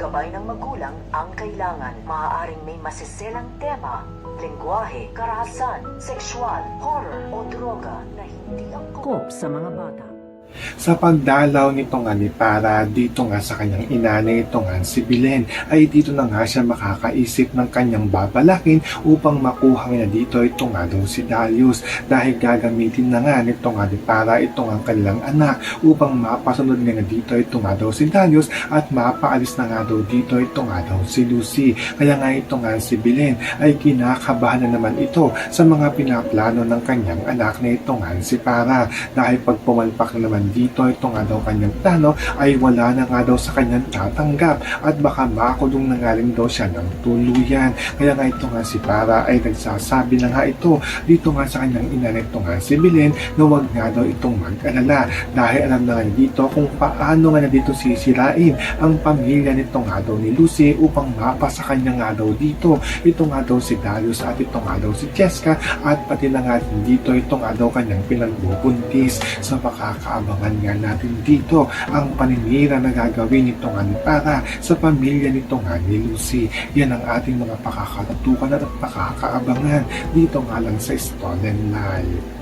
gabay ng magulang ang kailangan. Maaaring may masiselang tema, lengguwahe, karahasan, sexual, horror o droga na hindi angkop sa mga bata. Sa pagdalaw nitong ni Para dito nga sa kanyang ina na itong si Belen, ay dito na nga siya makakaisip ng kanyang babalakin upang makuha niya dito itong daw si Darius, dahil gagamitin na nga nitong ni Para itong ang kanilang anak upang mapasunod nga dito itong daw si Darius at mapaalis na nga daw dito itong daw si Lucy. Kaya nga itong si Belen ay kinakabahan na naman ito sa mga pinaplano ng kanyang anak na itong si Para, dahil pag pumalpak na naman dito itong daw kanyang plano ay wala na nga daw sa kanyang tatanggap at baka makulong na nga rin daw siya ng tuluyan. Kaya nga ito nga si Para ay nagsasabi na nga ito dito nga sa kanyang ina na ito nga si Belen na wag nga daw itong mag-alala, dahil alam na nga dito kung paano nga na dito sisirain ang pamilya nito nga daw ni Lucy upang mapasa kanya nga daw dito ito nga daw si Darius at ito nga daw si Jessica, at pati na nga dito ito nga daw kanyang pinagbubuntis. So makakaabangan nga natin dito ang paninira na gagawin nito nga ni Para sa pamilya nito nga ni Lucy. Yan ang ating mga pakakatutukan at pakakaabangan dito nga lang sa Stolen Life.